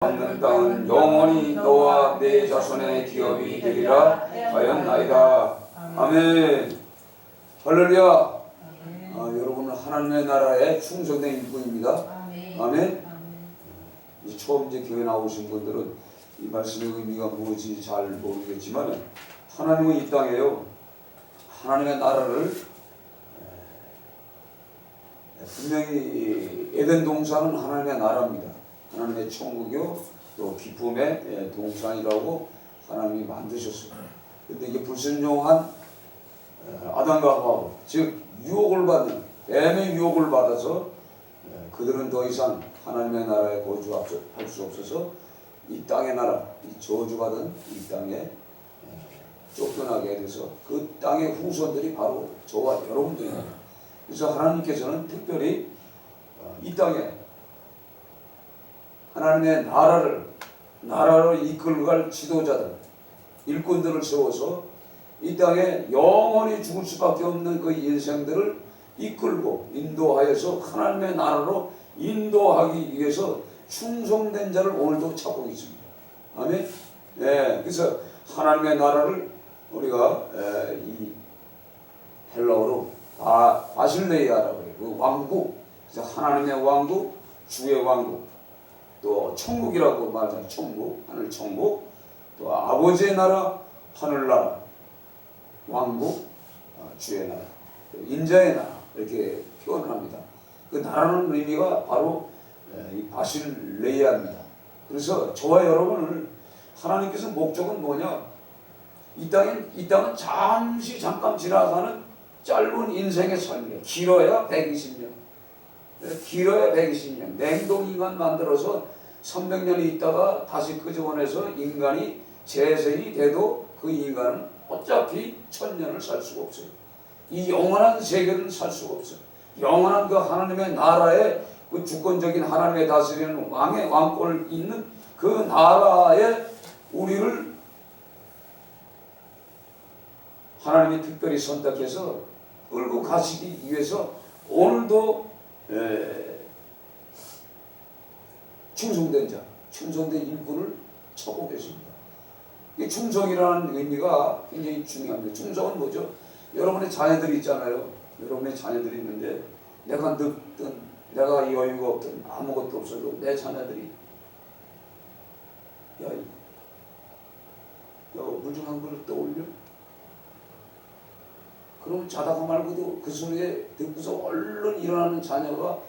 얻는 땅은 영원히 너와 내 자손의 기업이 되리라 하였나이다. 아멘. 할렐루야. 여러분은 하나님의 나라에 충성된 일꾼입니다. 아멘. 처음 이제 교회 나오신 분들은 이 말씀의 의미가 무엇인지 잘 모르겠지만 하나님은 이 땅에요 하나님의 나라를 분명히 에덴 동산은 하나님의 나라입니다. 하나님의 천국이요 또 기쁨의 동산이라고 하나님이 만드셨어요. 그런데 이게 불순종한 아담과 하와, 즉 유혹을 받는 뱀의 유혹을 받아서 그들은 더 이상 하나님의 나라에 거주할 수 없어서 이 땅의 나라, 이 저주받은 이 땅에 쫓겨나게 돼서 그 땅의 후손들이 바로 저와 여러분들입니다. 그래서 하나님께서는 특별히 이 땅에 하나님의 나라를 이끌고 갈 지도자들, 일꾼들을 세워서 이 땅에 영원히 죽을 수밖에 없는 그 인생들을 이끌고 인도하여서 하나님의 나라로 인도하기 위해서 충성된 자를 오늘도 찾고 있습니다. 아멘. 네, 그래서 하나님의 나라를 우리가 이 헬라어로 바실레이아라고 해요. 그 왕국, 그래서 하나님의 왕국, 주의 왕국, 또 천국이라고 말하는 천국, 하늘 천국, 또 아버지의 나라, 하늘나라, 왕국, 주의 나라, 인자의 나라 이렇게 표현을 합니다. 그 나라는 의미가 바로 이 바실레이아입니다. 그래서 저와 여러분을 하나님께서 목적은 뭐냐? 이 땅은 잠깐 지나가는 짧은 인생의 삶이에요. 길어야 120년. 길어야 120년. 냉동인간 만들어서 300년이 있다가 다시 끄집어내서 인간이 재생이 돼도 그 인간은 어차피 1000년을 살 수가 없어요. 이 영원한 세계는 살 수가 없어요. 영원한 그 하나님의 나라에 그 주권적인 하나님의 다스리는 왕의 왕권을 있는 그 나라에 우리를 하나님이 특별히 선택해서 끌고 가시기 위해서 오늘도 충성된 자, 충성된 일꾼을 찾고 계십니다. 이 충성이라는 의미가 굉장히 중요합니다. 충성은 뭐죠? 여러분의 자녀들이 있잖아요. 여러분의 자녀들이 있는데 내가 늙든 내가 여유가 없든 아무것도 없어도 내 자녀들이 물 좀 한 그릇 떠올려? 그럼 자다가 말고도 그 소리에 듣고서 얼른 일어나는 자녀가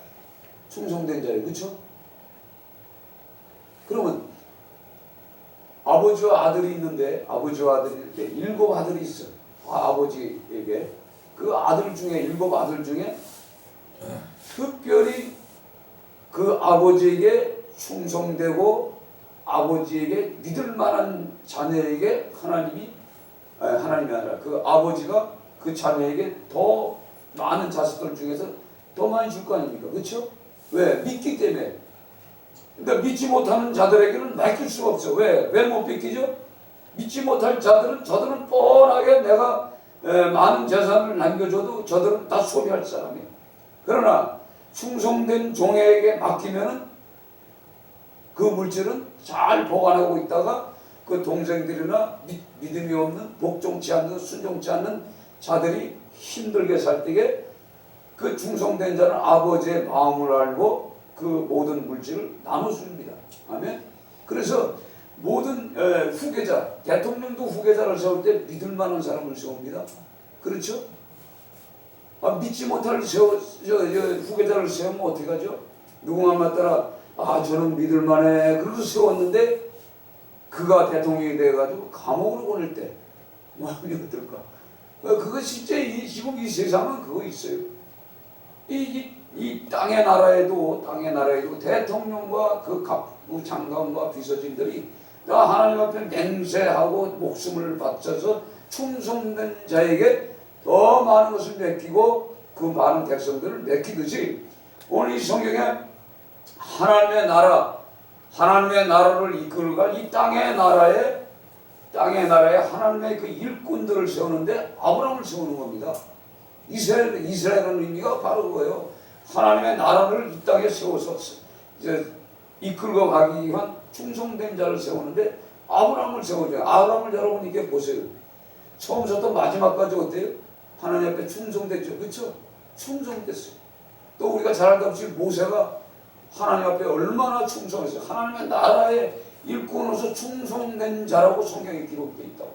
충성된 자예요. 그렇죠? 그러면 아버지와 아들이 있는데 7 아들이 있어. 아버지에게 그 아들 중에 7 아들 중에 특별히 그 아버지에게 충성되고 아버지에게 믿을 만한 자녀에게 하나님이 아니라 그 아버지가 그 자녀에게 더 많은 자식들 중에서 더 많이 줄 거 아닙니까? 그렇죠? 왜? 믿기 때문에. 그러니까 믿지 못하는 자들에게는 맡길 수가 없어. 왜 못 믿기죠? 믿지 못할 저들은 뻔하게 내가 많은 재산을 남겨줘도 저들은 다 소비할 사람이에요. 그러나 충성된 종에게 맡기면은 그 물질은 잘 보관하고 있다가 그 동생들이나 믿음이 없는 복종치 않는 순종치 않는 자들이 힘들게 살 때에 그 충성된 자는 아버지의 마음을 알고 그 모든 물질을 나눠줍니다. 아멘. 그래서 모든 후계자, 대통령도 후계자를 세울 때 믿을 만한 사람을 세웁니다. 그렇죠? 믿지 못할 후계자를 세우면 어떻게 하죠? 누군가 맞따라 저는 믿을 만해. 그래서 세웠는데 그가 대통령이 돼가지고 감옥으로 보낼 때 마음이 어떨까? 그거 실제 지금 이 세상은 그거 있어요. 이 땅의 나라에도 대통령과 그 각부 장관과 비서진들이 다 하나님 앞에 맹세하고 목숨을 바쳐서 충성된 자에게 더 많은 것을 맡기고 그 많은 백성들을 맡기듯이 오늘 이 성경에 하나님의 나라를 이끌어갈 이 땅의 나라에 하나님의 그 일꾼들을 세우는데 아브라함을 세우는 겁니다. 이스라엘은 의미가 바로 그거예요. 하나님의 나라를 이 땅에 세워서 이제 이끌고 가기 위한 충성된 자를 세우는데 아브라함을 세워줘요. 아브라함을 여러분 이게 보세요. 처음부터 마지막까지 어때요? 하나님 앞에 충성됐죠. 그렇죠? 충성됐어요. 또 우리가 잘 알다시피 모세가 하나님 앞에 얼마나 충성했어요. 하나님의 나라의 일꾼으로서 충성된 자라고 성경에 기록되어 있다고.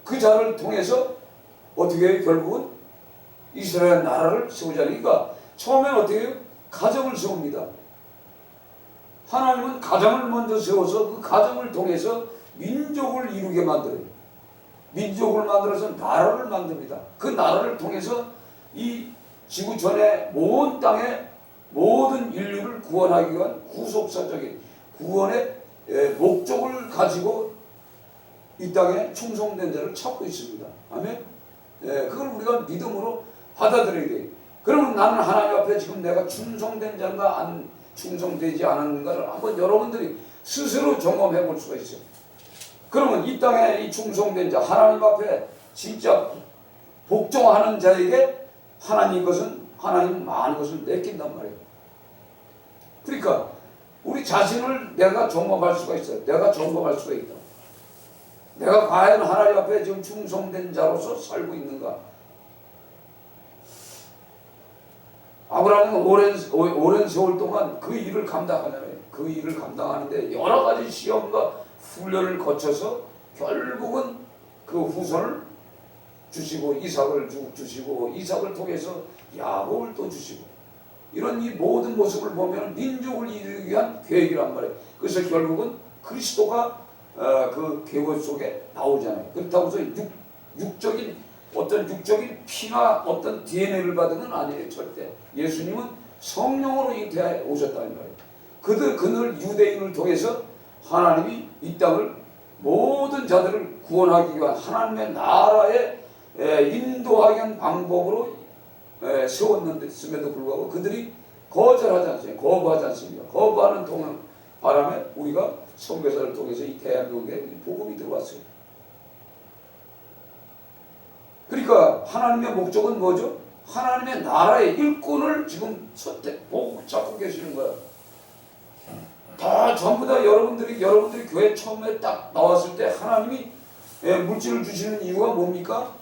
그 자를 통해서 어떻게 해요? 결국은 이스라엘 나라를 세우자. 그러니까 처음엔 어떻게 해요? 가정을 세웁니다. 하나님은 가정을 먼저 세워서 그 가정을 통해서 민족을 이루게 만들어요. 민족을 만들어서 나라를 만듭니다. 그 나라를 통해서 이 지구촌의 온 땅의 모든 인류를 구원하기 위한 구속사적인 구원의 목적을 가지고 이 땅에 충성된 자를 찾고 있습니다. 아멘. 그걸 우리가 믿음으로 받아들여야 돼요. 그러면 나는 하나님 앞에 지금 내가 충성된 자인가 안 충성되지 않았는가를 한번 여러분들이 스스로 점검해 볼 수가 있어요. 그러면 이 땅에 이 충성된 자, 하나님 앞에 진짜 복종하는 자에게 하나님 많은 것을 내낀단 말이에요. 그러니까 우리 자신을 내가 점검할 수가 있어요. 내가 점검할 수가 있다. 내가 과연 하나님 앞에 지금 충성된 자로서 살고 있는가? 아브라함은 오랜 세월 동안 그 일을 감당하잖아요. 그 일을 감당하는데 여러 가지 시험과 훈련을 거쳐서 결국은 그 후손을 주시고 이삭을 주시고 이삭을 통해서 야곱을 또 주시고 이런 이 모든 모습을 보면 민족을 이루기 위한 계획이란 말이에요. 그래서 결국은 그리스도가 그 계획 속에 나오잖아요. 그렇다고 해서 어떤 육적인 피나 어떤 DNA를 받은 건 아니에요. 절대. 예수님은 성령으로 잉태해 오셨다는 거예요. 그늘 유대인을 통해서 하나님이 이 땅을 모든 자들을 구원하기 위한 하나님의 나라에 인도하기 위한 방법으로 세웠는데도 불구하고 그들이 거절하지 않습니까? 거부하지 않습니까? 거부하는 바람에 우리가 선교사를 통해서 이 대한민국에 복음이 들어왔어요. 그러니까 하나님의 목적은 뭐죠? 하나님의 나라의 일꾼을 지금 보고 찾고 계시는 거야. 다 전부 다 여러분들이 교회 처음에 딱 나왔을 때 하나님이 물질을 주시는 이유가 뭡니까?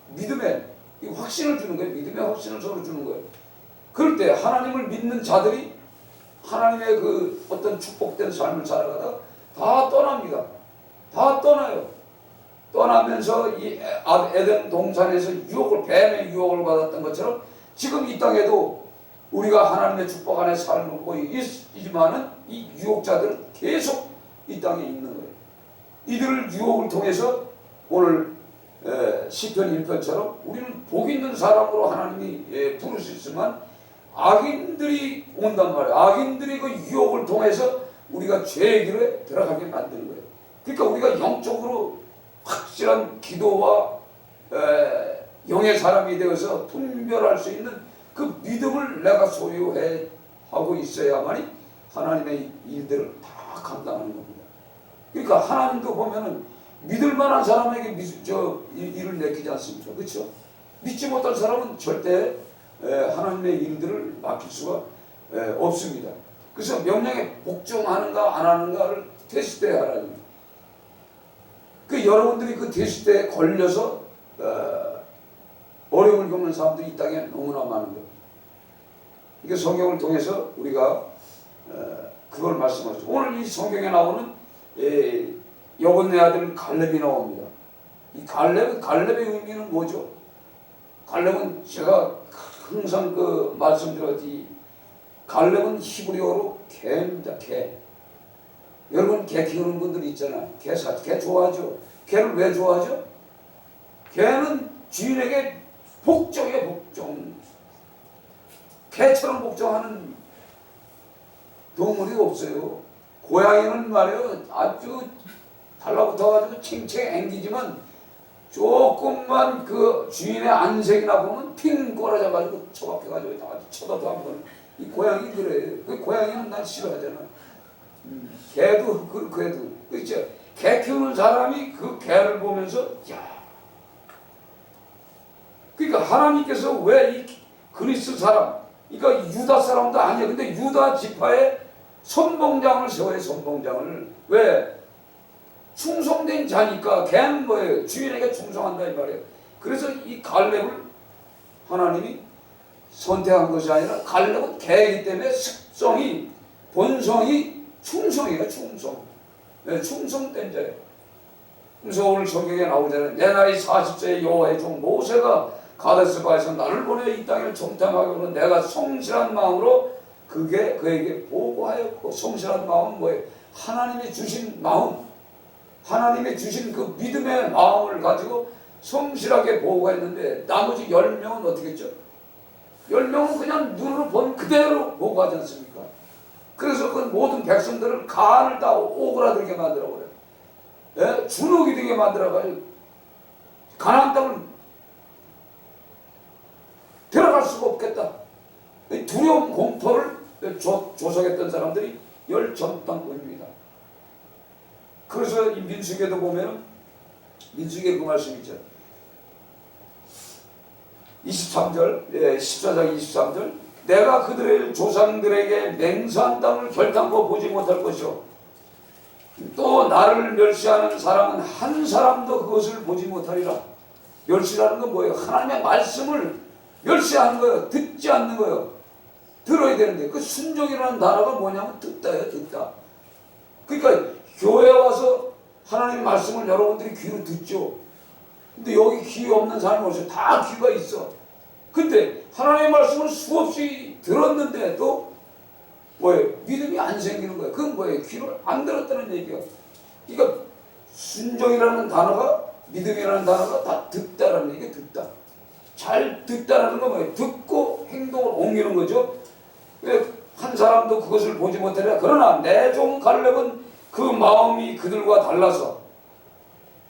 믿음의 확신을 주는 거예요. 믿음의 확신을 서로 주는 거예요. 그럴 때 하나님을 믿는 자들이 하나님의 그 어떤 축복된 삶을 살아가다가 다 떠납니다. 다 떠나요. 떠나면서 이 에덴 동산에서 뱀의 유혹을 받았던 것처럼 지금 이 땅에도 우리가 하나님의 축복 안에 살고 있지만은 이 유혹자들은 계속 이 땅에 있는 거예요. 이들을 유혹을 통해서 오늘 시편 1편처럼 우리는 복 있는 사람으로 하나님이 부르셨지만 악인들이 온단 말이에요. 악인들이 그 유혹을 통해서 우리가 죄의 길에 들어가게 만드는 거예요. 그러니까 우리가 영적으로 확실한 기도와 영의 사람이 되어서 분별할 수 있는 그 믿음을 내가 소유해 하고 있어야만이 하나님의 일들을 다 감당하는 겁니다. 그러니까 하나님도 보면은 믿을 만한 사람에게 일을 내키지 않습니까? 그렇죠? 믿지 못할 사람은 절대 하나님의 일들을 맡길 수가 없습니다. 그래서 명령에 복종하는가 안 하는가를 테스트해야 하라는 그 여러분들이 그 테스트에 걸려서 어려움을 겪는 사람들이 이 땅에 너무나 많은 거예요. 이게 성경을 통해서 우리가 그걸 말씀하죠. 오늘 이 성경에 나오는 여분네 아들 갈렙이 나옵니다. 이 갈렙의 의미는 뭐죠? 갈렙은 제가 항상 그 말씀드렸지. 갈렙은 히브리어로 개입니다. 개. 여러분 개 키우는 분들 있잖아요. 개 좋아하죠. 개를 왜 좋아하죠? 개는 주인에게 복종해 복종. 개처럼 복종하는 동물이 없어요. 고양이는 말이에요. 아주 달라붙어가지고 챙챙 앵기지만 조금만 그 주인의 안색이나 보면 핑 꼬라져가지고 처박혀가지고 쳐다도 안 보는 이 고양이 그래요. 그 고양이는 난 싫어하잖아. 개도 그래도 그렇죠. 개 키우는 사람이 그 개를 보면서 야. 그러니까 하나님께서 왜 이 그리스 사람 그러니까 유다 사람도 아니야. 근데 유다 지파에 선봉장을 세워요. 선봉장을. 왜? 충성된 자니까 걔는 뭐예요? 주인에게 충성한다 이 말이에요. 그래서 이 갈렙을 하나님이 선택한 것이 아니라 갈렙은 개이기 때문에 습성이 본성이 충성이에요. 충성. 네, 충성된 자예요. 그래서 오늘 성경에 나오잖아요. 내 나이 40세의 여호와의 종 모세가 가데스바에서 나를 보내 이 땅을 정탐하기로 내가 성실한 마음으로 그에게 보고하였고, 성실한 마음은 뭐예요? 하나님이 주신 마음, 하나님이 주신 그 믿음의 마음을 가지고 성실하게 보고했는데 나머지 10명은 어떻게 했죠? 10명은 그냥 눈으로 본 그대로 보고하지 않습니까? 그래서 그 모든 백성들을 간을 다 오그라들게 만들어버려요. 예? 주눅이 되게 만들어가지고 가나안 땅을 들어갈 수가 없겠다. 두려움 공포를 조성했던 사람들이 열전당권입니다. 그래서 이 민수기에도 보면은 민수기에 그 말씀이 있죠. 23절, 14장 23절. 내가 그들의 조상들에게 맹세한 땅을 결단코 보지 못할 것이요. 또 나를 멸시하는 사람은 한 사람도 그것을 보지 못하리라. 멸시라는 건 뭐예요? 하나님의 말씀을 멸시하는 거예요. 듣지 않는 거예요. 들어야 되는데 그 순종이라는 단어가 뭐냐면 듣다예요. 듣다. 그러니까 교회 와서 하나님의 말씀을 여러분들이 귀로 듣죠. 근데 여기 귀 없는 사람이 없어요. 다 귀가 있어. 근데 하나님의 말씀을 수없이 들었는데 또 뭐예요? 믿음이 안 생기는 거예요. 그건 뭐예요? 귀를 안 들었다는 얘기예요. 그러니까 순종이라는 단어가, 믿음이라는 단어가 다 듣다라는 얘기예요. 듣다. 잘 듣다라는 건 뭐예요? 듣고 행동을 옮기는 거죠. 왜 한 사람도 그것을 보지 못하리라. 그러나 내 종 갈렙은 그 마음이 그들과 달라서,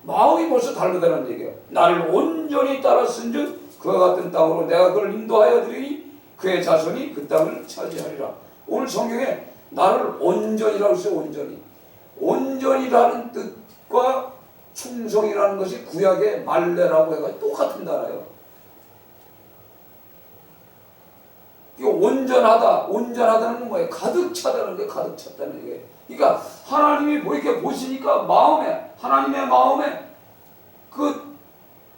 마음이 벌써 다르다는 얘기예요. 나를 온전히 따랐은즉 그와 같은 땅으로 내가 그를 인도하여 드리니 그의 자손이 그 땅을 차지하리라. 오늘 성경에 나를 온전이라고 했어요. 온전히. 온전이라는 뜻과 충성이라는 것이 구약의 말레라고 해가지고 똑같은 단어예요. 온전하다, 온전하다는 건 뭐예요? 가득 차다는 게 가득 찼다는 얘기예요. 그러니까 하나님이 뭐 이렇게 보시니까 마음에, 하나님의 마음에 그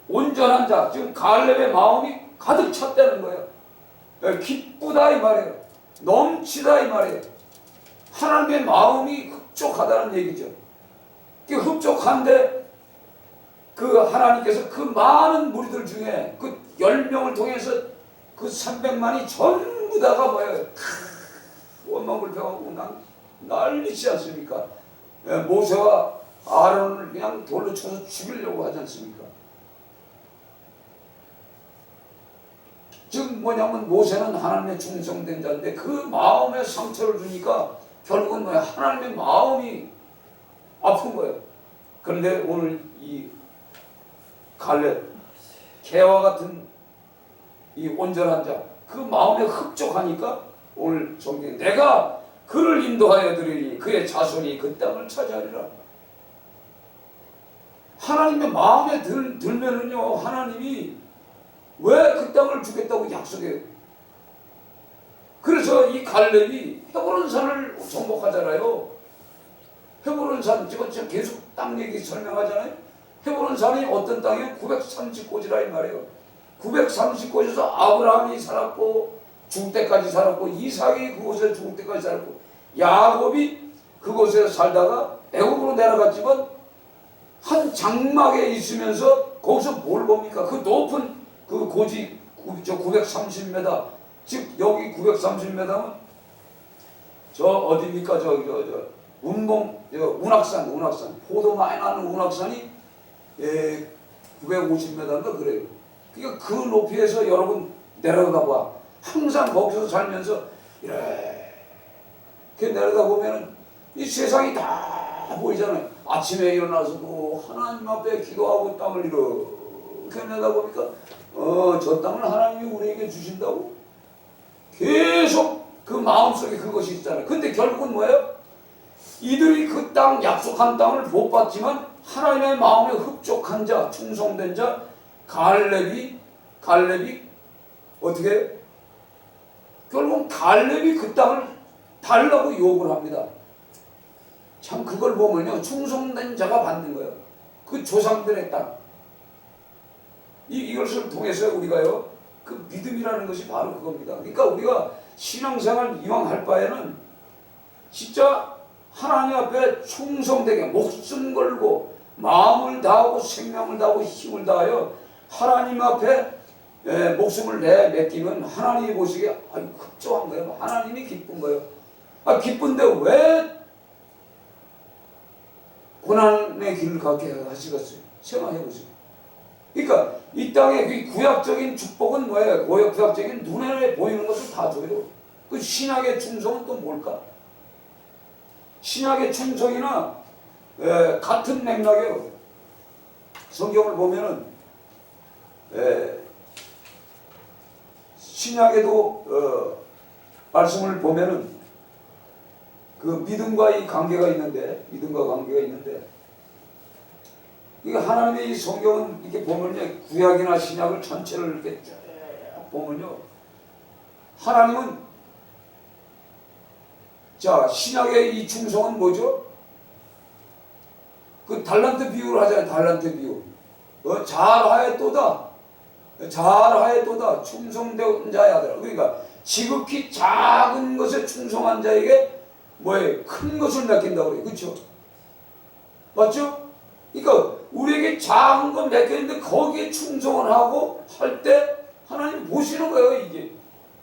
온전한 자, 지금 갈렙의 마음이 가득 찼다는 거예요. 기쁘다 이 말이에요. 넘치다 이 말이에요. 하나님의 마음이 흡족하다는 얘기죠. 그 흡족한데 그 하나님께서 그 많은 무리들 중에 그 10명을 통해서 그 300만이 전부 다가 뭐예요? 원망불평하고 난리지 않습니까? 모세와 아론을 그냥 돌로 쳐서 죽이려고 하지 않습니까? 즉 뭐냐면 모세는 하나님의 충성된 자인데 그 마음에 상처를 주니까 결국은 뭐야? 하나님의 마음이 아픈 거예요. 그런데 오늘 이 갈렙, 개와 같은 이 온전한 자, 그 마음에 흡족하니까 오늘 성경에 내가 그를 인도하여 드리니 그의 자손이 그 땅을 차지하리라. 하나님의 마음에 들면은요, 하나님이 왜 그 땅을 주겠다고 약속해요? 그래서 이 갈렙이 헤브론 산을 정복하잖아요. 헤브론 산, 지금 계속 땅 얘기 설명하잖아요. 헤브론 산이 어떤 땅이에요? 930곳이라 이 말이에요. 930곳에서 아브라함이 살았고 죽을 때까지 살았고, 이삭이 그곳에 죽을 때까지 살았고, 야곱이 그곳에 살다가 애굽으로 내려갔지만 한 장막에 있으면서 거기서 뭘 봅니까? 그 높은 그 고지 930m, 즉 여기 930m면 저 어디입니까? 운악산, 포도 많이 나는 운악산이 950m인가 그래요. 그러니까 그 높이에서 여러분 내려다봐. 항상 거기서 살면서 이렇게 내려다보면 이 세상이 다 보이잖아요. 아침에 일어나서도 하나님 앞에 기도하고 땅을 이렇게 내다보니까 저 땅을 하나님이 우리에게 주신다고? 계속 그 마음속에 그것이 있잖아요. 근데 결국은 뭐예요? 이들이 그 땅, 약속한 땅을 못 받지만 하나님의 마음에 흡족한 자, 충성된 자 갈렙이 어떻게 결국 갈렙이 그 땅을 달라고 요구를 합니다. 참 그걸 보면요, 충성된 자가 받는 거예요. 그 조상들의 땅. 이것을 통해서 우리가요, 그 믿음이라는 것이 바로 그겁니다. 그러니까 우리가 신앙생활 이왕 할 바에는 진짜 하나님 앞에 충성되게 목숨 걸고 마음을 다하고 생명을 다하고 힘을 다하여 하나님 앞에 목숨을 맡기면 하나님이 보시기에 아유 급조한 거예요. 하나님이 기쁜 거예요. 아 기쁜데 왜 고난의 길을 가게 하시겠어요? 생각해 보세요. 그러니까 이 땅의 그 구약적인 축복은 뭐예요? 구약적인 눈에 보이는 것을 다 줘요. 그 신약의 충성은 또 뭘까? 신약의 충성이나 같은 맥락이에요. 성경을 보면은 신약에도 말씀을 보면은 그 믿음과의 관계가 있는데, 이게 하나님의 이 성경은 이렇게 보면요, 구약이나 신약을 전체를 이렇게 쭉 보면요, 하나님은 자 신약의 이 충성은 뭐죠? 그 달란트 비유를 하잖아요. 달란트 비유. 잘하였도다. 충성된 자야더라. 그러니까 지극히 작은 것에 충성한 자에게 뭐예요? 큰 것을 맡긴다고 그래요. 그렇죠? 맞죠? 그러니까 우리에게 작은 것 맡겼는데 거기에 충성을 하고 할 때 하나님 보시는 거예요. 이게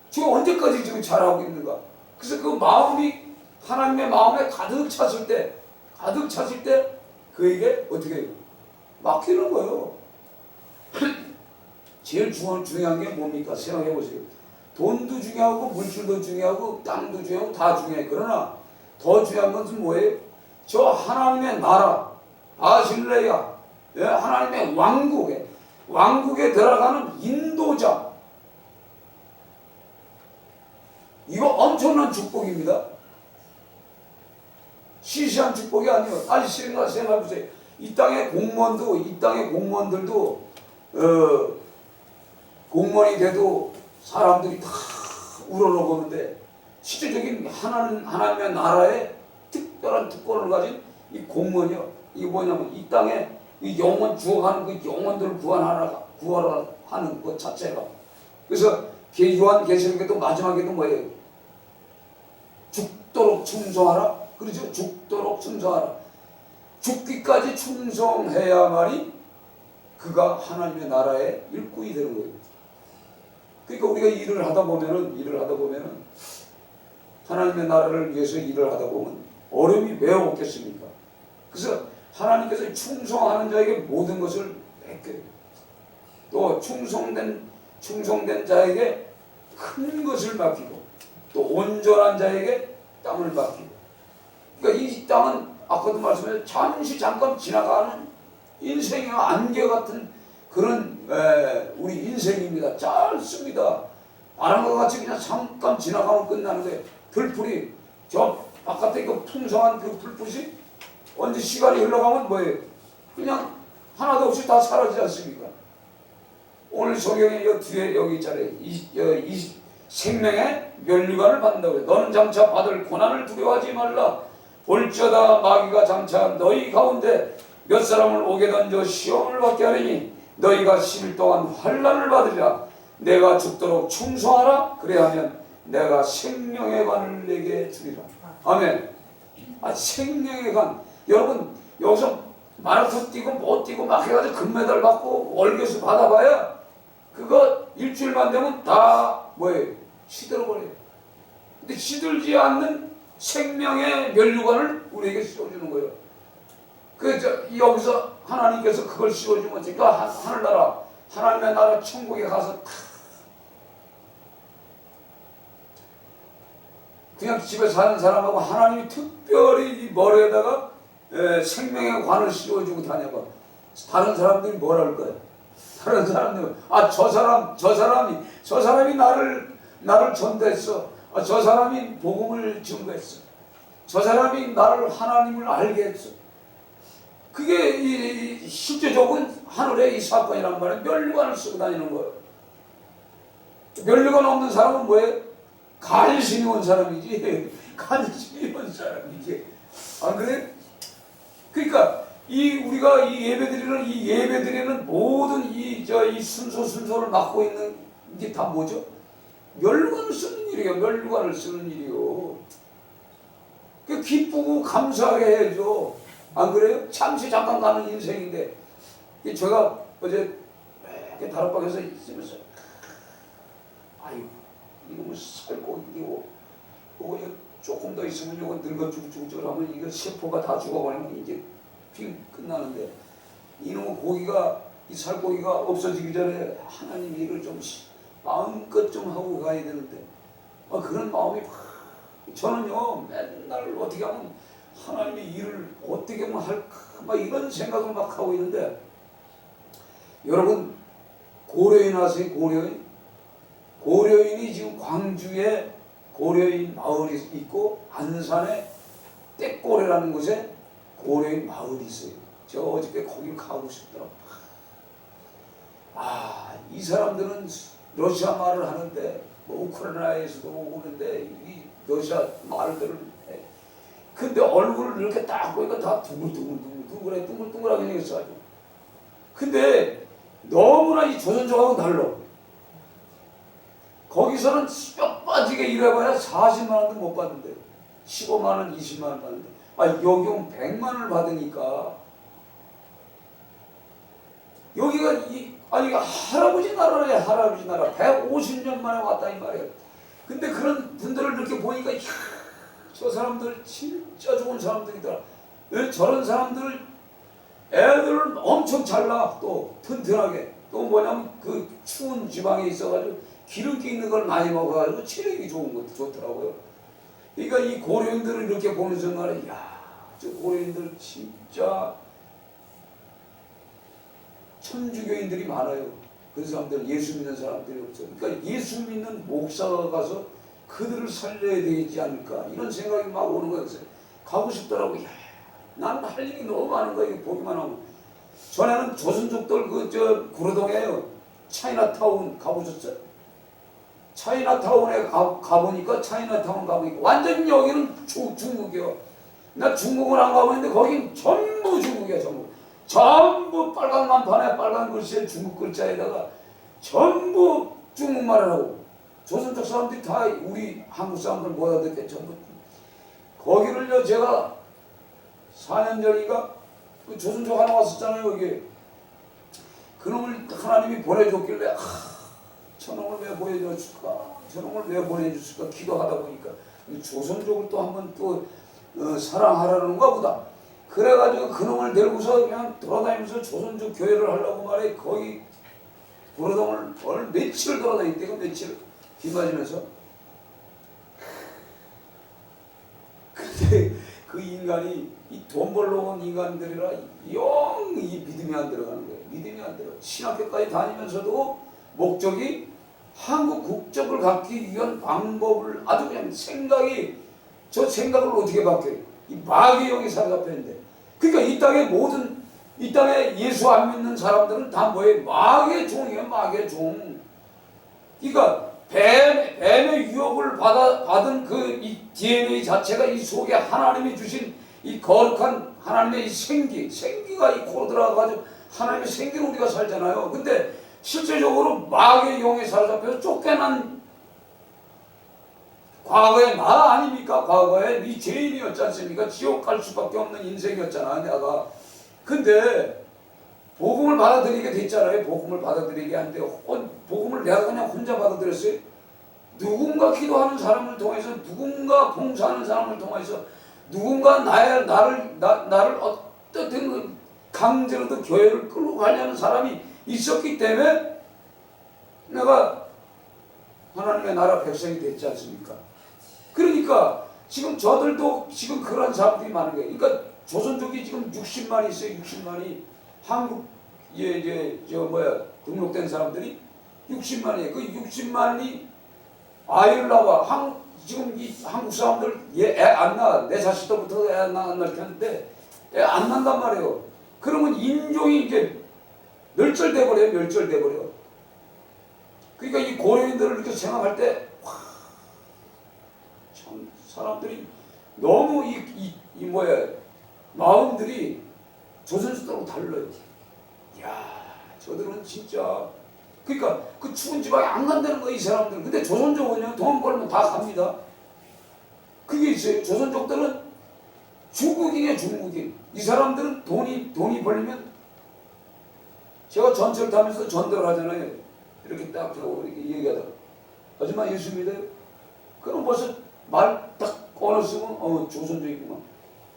지금 언제까지 지금 잘하고 있는가? 그래서 그 마음이 하나님의 마음에 가득 찼을 때 그에게 어떻게 해요? 맡기는 거예요. 제일 중요한 게 뭡니까? 생각해 보세요. 돈도 중요하고 물질도 중요하고 땅도 중요하고 다 중요해. 그러나 더 중요한 것은 뭐예요? 저 하나님의 나라, 아실레야, 하나님의 왕국에 들어가는 인도자. 이거 엄청난 축복입니다. 시시한 축복이 아니에요. 아니 생각해보세요. 이 땅의 공무원들도 공무원이 돼도 사람들이 다 우러러보는데 실질적인 하나님의 나라에 특별한 특권을 가진 이 공무원이요. 이게 뭐냐면 이 땅에 이 영혼 죽어가는 그 영혼들을 구하라 하는 것 자체가. 그래서 요한계시록에도 마지막에도 뭐예요? 죽도록 충성하라. 그렇죠? 죽도록 충성하라. 죽기까지 충성해야만이 그가 하나님의 나라의 일꾼이 되는 거예요. 그러니까 우리가 일을 하다 보면은 하나님의 나라를 위해서 일을 하다 보면 어려움이 왜 없겠습니까? 그래서 하나님께서 충성하는 자에게 모든 것을 맡겨요. 또 충성된 자에게 큰 것을 맡기고 또 온전한 자에게 땅을 맡기고. 그러니까 이 땅은 아까도 말씀드렸지만 잠깐 지나가는 인생의 안개 같은 그런 우리 인생입니다. 짧습니다. 바람과 같이 그냥 잠깐 지나가면 끝나는 거예요. 불풀이 저 바깥에 그 풍성한 그 불빛이 언제 시간이 흘러가면 뭐예요? 그냥 하나도 없이 다 사라지지 않습니까? 오늘 성경에 뒤에 여기 있잖아요. 이 생명의 면류관을 받는다고 해요. 너는 장차 받을 고난을 두려워하지 말라. 볼지어다 마귀가 장차 너희 가운데 몇 사람을 오게 던져 시험을 받게 하리니 너희가 10일 동안 환난을 받으리라. 내가 죽도록 충성하라. 그래야하면 내가 생명의 관을 내게 주리라. 아멘. 생명의 관. 여러분 여기서 마라톤 뛰고 못 뛰고 막 해가지고 금메달 받고 월계수 받아봐야 그거 일주일만 되면 다 뭐예요? 시들어버려요. 근데 시들지 않는 생명의 면류관을 우리에게 씌워주는 거예요. 여기서 하나님께서 그걸 씌워주면 그러니까 하늘나라, 하나님의 나라 천국에 가서 그냥 집에 사는 사람하고 하나님이 특별히 이 머리에다가 생명의 관을 씌워주고 다녀봐. 다른 사람들이 뭐라 할 거예요? 다른 사람들은 저 사람이 나를 전도했어. 저 사람이 복음을 증거했어. 저 사람이 나를 하나님을 알게 했어. 그게 실제적인 하늘의 이 사건이란 말이에요. 면류관을 쓰고 다니는 거예요. 면류관 없는 사람은 뭐예요? 간신히 온 사람이지. 간신히 온 사람이지. 안 그래? 그러니까 우리가 이 예배드리는 모든 이 순서를 맡고 있는 게 다 뭐죠? 멸관을 쓰는 일이에요. 멸관을 쓰는 일이요. 그 기쁘고 감사하게 해야죠. 안 그래요? 잠깐 가는 인생인데. 제가 어제 이렇게 다락방에서 있으면서 아유 이거 뭐 살코기고 이거 조금 더 있으면 이거 늙어 죽을 하면 이거 세포가 다 죽어버리면 이제 끝나는데 이놈의 고기가 이 살코기가 없어지기 전에 하나님 일을 좀 마음껏 좀 하고 가야 되는데 그런 마음이 저는요 맨날 어떻게 하면 하나님의 일을 어떻게 하면 할까 막 이런 생각을 막 하고 있는데 여러분 고려인 아세요? 고려인이 지금 광주에 고려인 마을이 있고 안산에 떼꼬레라는 곳에 고려인 마을이 있어요. 저 어저께 거기 가고 싶더라고. 이 사람들은 러시아 말을 하는데 뭐 우크라이나에서도 오는데 이 러시아 말들을 해. 근데 얼굴을 이렇게 딱 보니까 다 둥글하게 생겼어. 근데 너무나 이 조선족하고 달라. 거기서는 뼈 빠지게 일해봐야 40만 원도 못 받는데 15만 원, 20만 원 받는데 여기 오면 100만 원을 받으니까 여기가 이거 할아버지 나라래. 할아버지 나라 150년 만에 왔다 이 말이에요. 근데 그런 분들을 이렇게 보니까 저 사람들 진짜 좋은 사람들이더라. 저런 사람들 애들을 엄청 잘나 또 튼튼하게 또 뭐냐면 그 추운 지방에 있어가지고 기름기 있는 걸 많이 먹어가지고 체력이 좋은 것도 좋더라고요. 그러니까 이 고려인들을 이렇게 보는 순간에 저 고려인들 진짜 천주교인들이 많아요. 그 사람들 예수 믿는 사람들이 없어요. 그러니까 예수 믿는 목사가 가서 그들을 살려야 되지 않을까 이런 생각이 막 오는 거예요. 가고 싶더라고. 나는 할 일이 너무 많은 거예요. 보기만 하면. 전에는 조선족들 구로동에 차이나타운 가보셨어요? 차이나타운에 가보니까 완전 여기는 중국이요. 나 중국은 안 가보는데 거긴 전부 중국이야. 전부 빨간 간판에 빨간 글씨에 중국 글자에다가 전부 중국말을 하고 조선족 사람들이 다 우리 한국 사람들 못 알아듣게 전부 거기를요 제가 4년 전인가 그 조선족 하나 왔었잖아요. 여기 그놈을 하나님이 보내줬길래 저놈을 왜 보내줬을까? 저놈을 왜 보내줬을까? 기도하다 보니까 조선족을 또 한번 또 사랑하라는가 보다. 그래가지고 그놈을 데리고서 그냥 돌아다니면서 조선족 교회를 하려고 말해. 거기 구로동을 며칠을 돌아다녔대요. 며칠을 비 맞으면서. 근데 그 인간이 이 돈 벌러 온 인간들이라 영 이 믿음이 안 들어가는 거예요. 믿음이 안 들어. 신학교까지 다니면서도 목적이 한국 국적을 갖기 위한 방법을 아주 그냥 저 생각을 어떻게 바뀌어요? 이 마귀의 영이 사로잡혔는데. 그러니까 이 땅에 예수 안 믿는 사람들은 다 뭐예요? 마귀의 종이에요. 마귀의 종. 그러니까 뱀의 유혹을 받은 이 DNA 자체가 이 속에 하나님이 주신 이 거룩한 하나님의 이 생기가 이 코로 들어가가지고 하나님의 생기로 우리가 살잖아요. 근데 실제적으로 마귀의 영에 사로잡혀서 쫓겨난 과거의 나 아닙니까? 과거에 이 죄인이었지 않습니까? 지옥 갈 수밖에 없는 인생이었잖아 내가. 근데 복음을 받아들이게 됐잖아요. 복음을 받아들이게 하는데 복음을 내가 그냥 혼자 받아들였어요? 누군가 기도하는 사람을 통해서, 누군가 봉사하는 사람을 통해서, 누군가 나를 어떻든 강제로도 교회를 끌고 가려는 사람이 있었기 때문에 내가 하나님의 나라 백성이 됐지 않습니까? 그러니까 지금 저들도 지금 그런 사람들이 많은 거예요. 그러니까 조선족이 지금 60만이 있어요. 60만이 한국에 등록된 사람들이 60만이에요. 그 60만이 아이를 낳아. 지금 이 한국 사람들 애 안 낳아. 내 자식 때부터 애 안 낳았는데 애 안 낳는단 말이에요. 그러면 인종이 이제 멸절돼 버려요. 그러니까 이 고려인들을 이렇게 생각할 때 사람들이 너무 이 뭐야 마음들이 조선시대하고 달라요. 야, 저들은 진짜 그러니까 그 추운 지방에 안 간다는 거야 이 사람들은. 근데 조선족은요 돈 벌면 다 갑니다. 그게 있어요. 조선족들은 중국인이에요 중국인. 이 사람들은 돈이 벌리면 제가 전철 타면서 전도를 하잖아요. 이렇게 딱 하고 이렇게 얘기하다가 하지만 예수 믿어요? 그럼 벌써 말 딱 꺼냈으면 조선족이구만.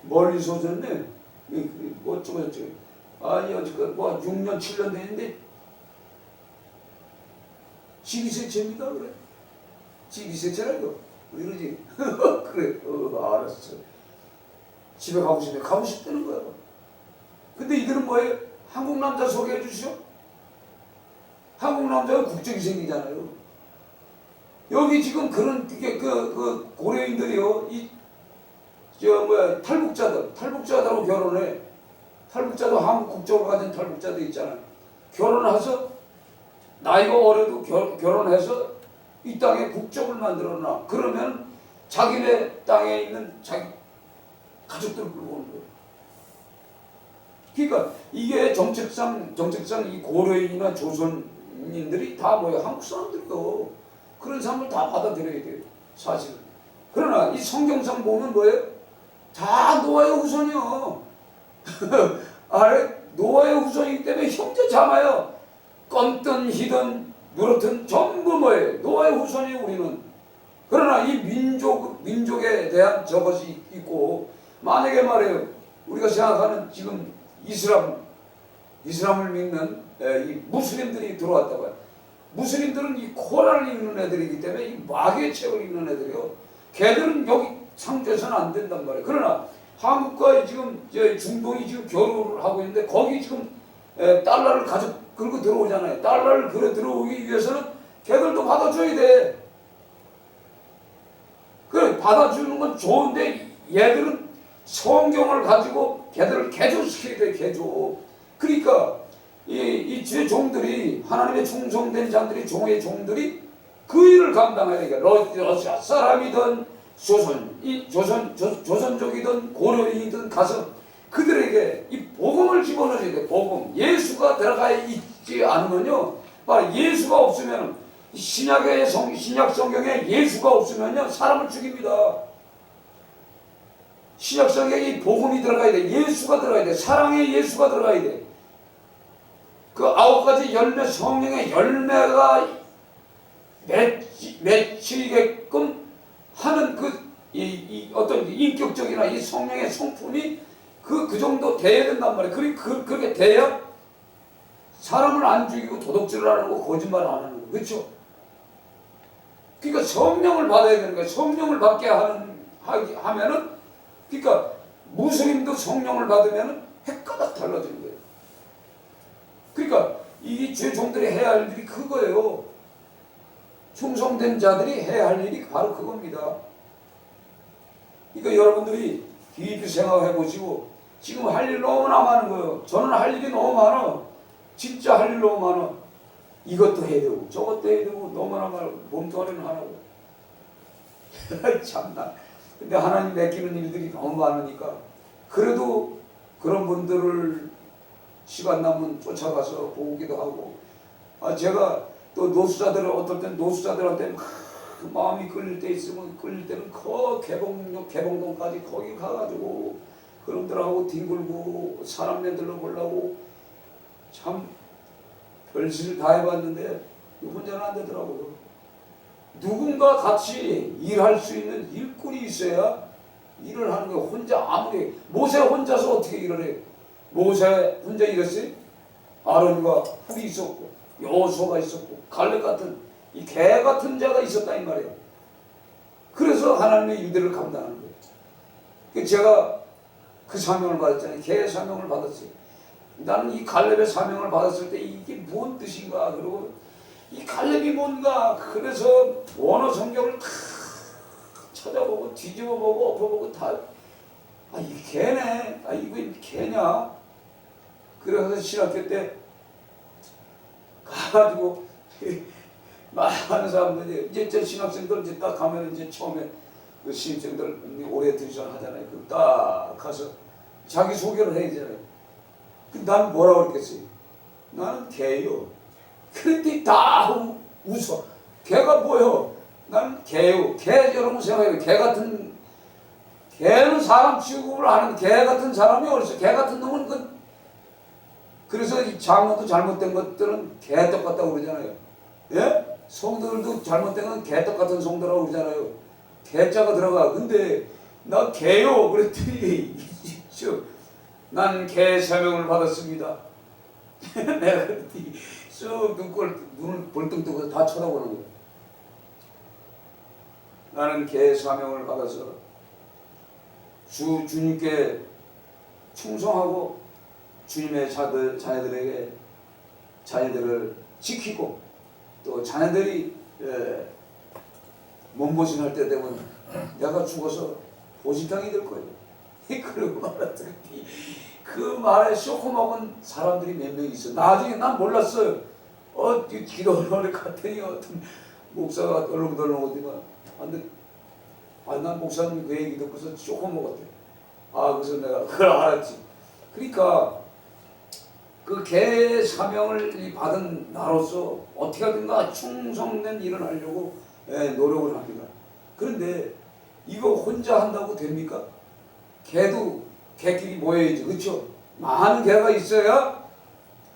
멀리서 오셨네. 뭐 어쩌고 아니 어쨌건 뭐 6년 7년 됐는데 지기세체입니다 그래. 지기세체라고 이러지. 그래 알았어. 집에 가고 싶네. 가고 싶다는 거야. 근데 이들은 뭐예요? 한국 남자 소개해 주시오. 한국 남자가 국적이 생기잖아요. 여기 지금 그런 그 고려인들이요, 탈북자들하고 결혼해. 탈북자도 한국 국적을 가진 탈북자도 있잖아요. 결혼해서 나이가 어려도 결혼해서 이 땅에 국적을 만들어놔. 그러면 자기네 땅에 있는 자기 가족들을 끌고 오는 거예요. 그러니까 이게 정책상 이 고려인이나 조선인들이 다 뭐예요? 한국 사람들이요. 그런 삶을 다 받아들여야 돼요. 사실은. 그러나 이 성경상 보면 뭐예요? 다 노아의 후손이요. 노아의 후손이기 때문에 형제 자매요. 껌든 희든 누렇든 전부 뭐예요? 노아의 후손이에요 우리는. 그러나 이 민족에 대한 저것이 있고, 만약에 말해요 우리가 생각하는 지금 이슬람을 믿는 이 무슬림들이 들어왔다고 해요. 무슬림들은 이 코란을 읽는 애들이기 때문에 이 마귀의 책을 읽는 애들이요. 걔들은 여기 상주에서는 안 된단 말이에요. 그러나 한국과 지금 중동이 지금 교류를 하고 있는데 거기 지금 달러를 끌고 들어오잖아요. 달러를 끌어 들어오기 위해서는 걔들도 받아줘야 돼. 그래 받아주는 건 좋은데 얘들은 성경을 가지고 걔들을 개조시켜야 돼. 개조. 그러니까 이 주의 종들이 하나님의 충성된 자들이 종의 종들이 그 일을 감당해야 돼. 러시아 사람이든 조선족이든 고려인이든 가서 그들에게 이 복음을 집어넣어야 돼. 복음. 예수가 들어가 있지 않으면요. 바로 예수가 없으면 신약 성경에 예수가 없으면요 사람을 죽입니다. 신약 성경에 이 복음이 들어가야 돼. 예수가 들어가야 돼. 사랑의 예수가 들어가야 돼. 그 9가지 열매, 성령의 열매가 맺히게끔 하는 어떤 인격적이나 이 성령의 성품이 그 정도 돼야 된단 말이에요. 그렇게 돼야 사람을 안 죽이고 도둑질을 안 하고 거짓말 안 하는 거. 그렇죠? 그러니까 성령을 받아야 되는 거예요. 성령을 받게 하면은, 그러니까 무슬림도 성령을 받으면은 핵가닥 달라지는 거예요. 그러니까 이 죄 종들이 해야 할 일이 그거예요. 충성된 자들이 해야 할 일이 바로 그겁니다. 그러니까 여러분들이 깊이 생각해 보시고, 지금 할 일 너무나 많은 거예요. 저는 할 일이 너무 많아. 진짜 할 일 너무 많아. 이것도 해야 되고 저것도 해야 되고 너무나 많아. 몸뚱아리는 하나고. 참나. 근데 하나님 맡기는 일들이 너무 많으니까 그래도 그런 분들을 시간 나면 쫓아가서 보기도 하고, 제가 또 노수자들을 어떨 땐 노수자들한테 그 마음이 끌릴 때 있으면 끌릴 때는 개봉동까지 거기 가가지고 그놈들하고 뒹굴고 사람 내들러 보려고 참 별짓을 다 해봤는데 혼자는 안 되더라고요. 누군가 같이 일할 수 있는 일꾼이 있어야 일을 하는 거예요. 혼자 아무리 모세 혼자서 어떻게 일을 해? 모세 혼자 일했어요? 아론과 훌이 있었고 여호수아가 있었고 갈렙 같은 이 개 같은 자가 있었다 이 말이에요. 그래서 하나님의 일들을 감당하는 거예요. 제가 그 사명을 받았잖아요. 개 사명을 받았어요. 나는 이 갈렙의 사명을 받았을 때 이게 뭔 뜻인가, 그리고 이 갈렙이 뭔가, 그래서 원어 성경을 다 찾아보고 뒤집어보고 엎어보고 다 이 개네, 이거 개냐. 그래서 신학교 때 가가지고 많은 사람들이 이제 저 신학생들 이제 딱 가면 이제 처음에 그 신입생들 올해 들으셔 하잖아요. 그 딱 가서 자기 소개를 해야 되잖아요. 난 뭐라고 그랬겠어요? 나는 개요. 그런데 다 웃어. 개가 뭐요? 나는 개요. 개 여러분 생각해요. 개 같은 개는 사람 취급을 하는 개 같은 사람이 어디서 개 같은 놈은 그래서 이 장모도 잘못된 것들은 개떡 같다고 그러잖아요. 예? 성도들도 잘못된 건 개떡 같은 성도라고 그러잖아요. 개자가 들어가. 근데 나 개요. 그랬더니 난 개 사명을 받았습니다. 내가 그랬더니 쑥 눈을 벌떡 뜨고 다 쳐다보는 거예요. 나는 개 사명을 받아서 주님께 충성하고 주님의 자녀들을 지키고 또 자녀들이 몸보신할 때 되면 내가 죽어서 보신탕이 될 거예요. 그러고 말았더니 그 말에 쇼크 먹은 사람들이 몇 명 있어. 나중에 난 몰랐어요. 기도를 갔더니 어떤 목사가 덜렁덜렁 오더니만 난 목사님 그 얘기 듣고서 쇼크 먹었대. 그래서 내가 그걸 알았지. 그러니까 그 개 사명을 받은 나로서 어떻게 하든가 충성된 일을 하려고 노력을 합니다. 그런데 이거 혼자 한다고 됩니까? 개도 개끼리 모여야지, 그렇죠? 많은 개가 있어야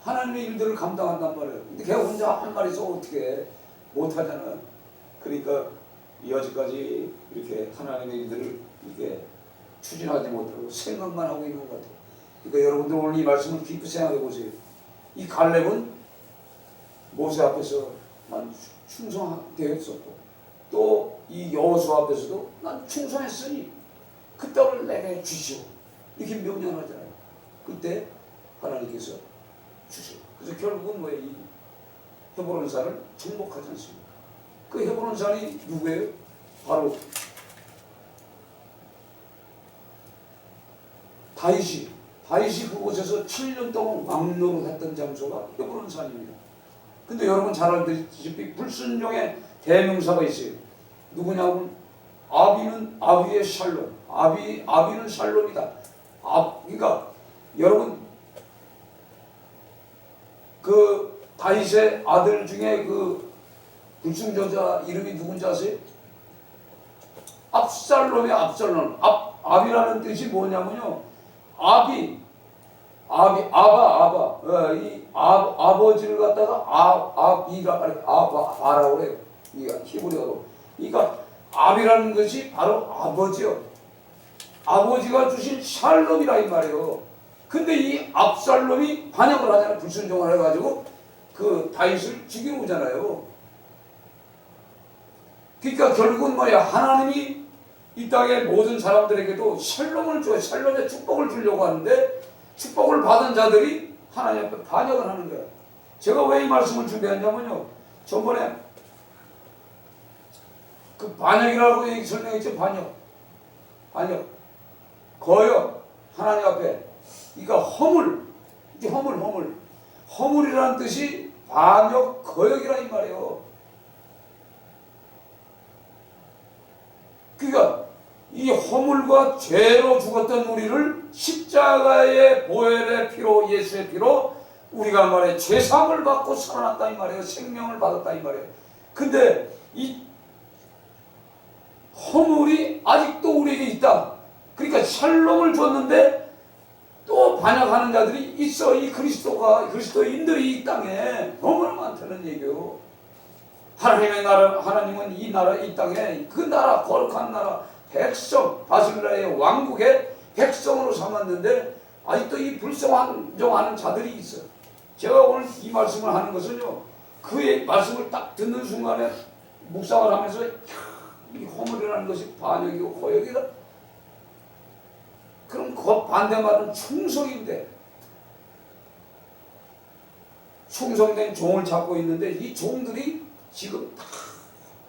하나님의 일들을 감당한단 말이에요. 근데 개 혼자 한 마리서 어떻게 못하잖아. 그러니까 여지까지 이렇게 하나님의 일들을 이렇게 추진하지 못하고 생각만 하고 있는 것 같아요. 그러니까 여러분들 오늘 이 말씀을 깊이 생각해 보세요. 이 갈렙은 모세 앞에서 난 충성되었었고 또 이 여호수아 앞에서도 난 충성했으니 그 떡을 내게 주시오. 이렇게 명령하잖아요. 그때 하나님께서 주시오. 그래서 결국은 뭐예요? 이 헤브론 산을 정복하지 않습니까? 그 헤브론 산이 누구예요? 바로 다윗이 그곳에서 7년 동안 왕노릇했던 장소가 헤브론 산입니다. 근데 여러분 잘 알다시피 불순종의 대명사가 있어요. 누구냐면 아비의 샬롬. 아비는 샬롬이다. 그러니까 여러분 그 다윗의 아들 중에 그 불순종자 이름이 누군지 아세요? 압살롬의 압살롬. 아비라는 뜻이 뭐냐면요. 아바. 이 아버지를 갖다가 아바라고 해요. 이 히브리어로. 그러니까 아비라는 것이 바로 아버지요. 아버지가 주신 샬롬이라 이 말이에요. 근데 이 압살롬이 반역을 하잖아요. 불순종을 해가지고 그 다윗을 죽이러 오잖아요. 그러니까 결국은 뭐야? 하나님이 이 땅의 모든 사람들에게도 샬롬을 줘요. 샬롬의 축복을 주려고 하는데 축복을 받은 자들이 하나님 앞에 반역을 하는 거예요. 제가 왜 이 말씀을 준비했냐면요. 저번에 그 반역이라고 설명했죠. 반역. 거역. 하나님 앞에. 그러니까 허물이라는 뜻이 반역, 거역이라 이 말이에요. 그러니까 이 허물과 죄로 죽었던 우리를 십자가의 보혈의 피로 예수의 피로 우리가 말해 죄사함을 받고 살아났다 이 말이에요. 생명을 받았다 이 말이에요. 근데 이 허물이 아직도 우리에게 있다. 그러니까 샬롬을 줬는데 또 반역하는 자들이 있어. 이 그리스도인들이 이 땅에 너무나 많다는 얘기예요. 하나님의 나라, 하나님은 이 나라, 이 땅에 그 나라, 거룩한 나라, 백성, 바실라의 왕국의 백성으로 삼았는데 아직도 이 불성종하는 자들이 있어요. 제가 오늘 이 말씀을 하는 것은요, 그의 말씀을 딱 듣는 순간에 묵상을 하면서 이 허물이라는 것이 반역이고 거역이다. 그럼 그 반대말은 충성인데 충성된 종을 잡고 있는데 이 종들이 지금 다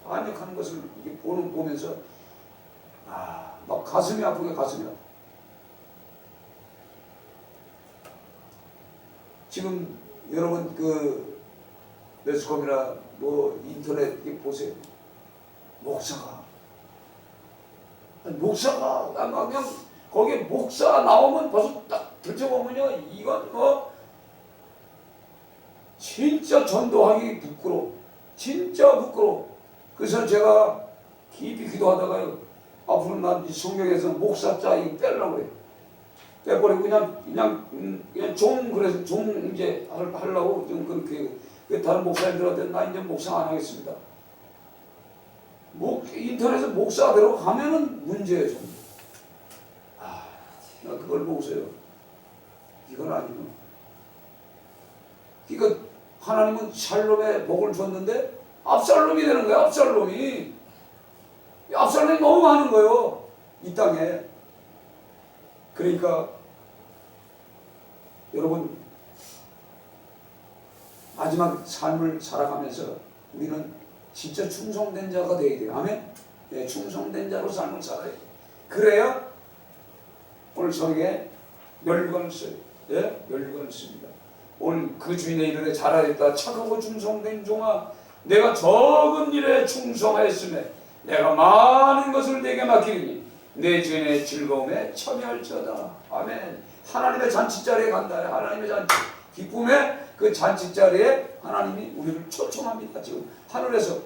반역하는 것을 이게 보면서 막 가슴이 아프게 가슴이 아파. 지금 여러분 그 매스컴이나 뭐 인터넷 보세요. 목사가 목사가 아마 그냥 거기에 목사 나오면 벌써 딱 들춰보면요, 이건 뭐 진짜 전도하기 부끄러워. 진짜 부끄러워. 그래서 제가 깊이 기도하다가요, 앞으로 난 이 성경에서 목사자 이거 빼려고 그래. 빼버리고 그냥 종, 그래서 종 이제 하려고 좀 그렇게, 다른 목사님들한테 나 이제 목사 안 하겠습니다. 인터넷에 목사 들어가면은 문제예요, 좀. 나 그걸 보고서요, 이건 아니구나. 그러니까 하나님은 샬롬에 복을 줬는데 압살롬이 되는 거야. 압살롬이 너무 많은 거예요, 이 땅에. 그러니까 여러분, 마지막 삶을 살아가면서 우리는 진짜 충성된 자가 되어야 돼요. 아멘? 네, 충성된 자로 삶을 살아야 돼요. 그래야 오늘 저에게 멸관을 써요. 예? 멸관을 씁니다. 오늘 그 주인의 이르되 잘하였다 착하고 충성된 종아, 내가 적은 일에 충성하였으며 내가 많은 것을 내게 맡기니 내 주인의 즐거움에 참여할지어다. 아멘. 하나님의 잔치자리에 간다. 하나님의 잔치, 기쁨의 그 잔치자리에 하나님이 우리를 초청합니다. 지금 하늘에서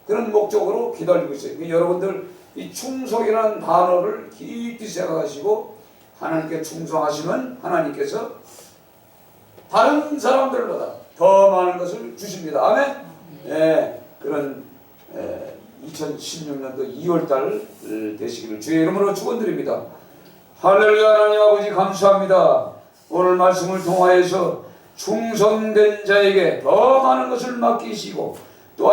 그런 목적으로 기다리고 있어요. 여러분들 이 충성이라는 단어를 깊이 생각하시고 하나님께 충성하시면 하나님께서 다른 사람들보다 더 많은 것을 주십니다. 아멘. 예, 그런 2016년도 2월달 되시기를 주의 이름으로 축원드립니다. 할렐루야. 하나님 아버지 감사합니다. 오늘 말씀을 통하여서 충성된 자에게 더 많은 것을 맡기시고 또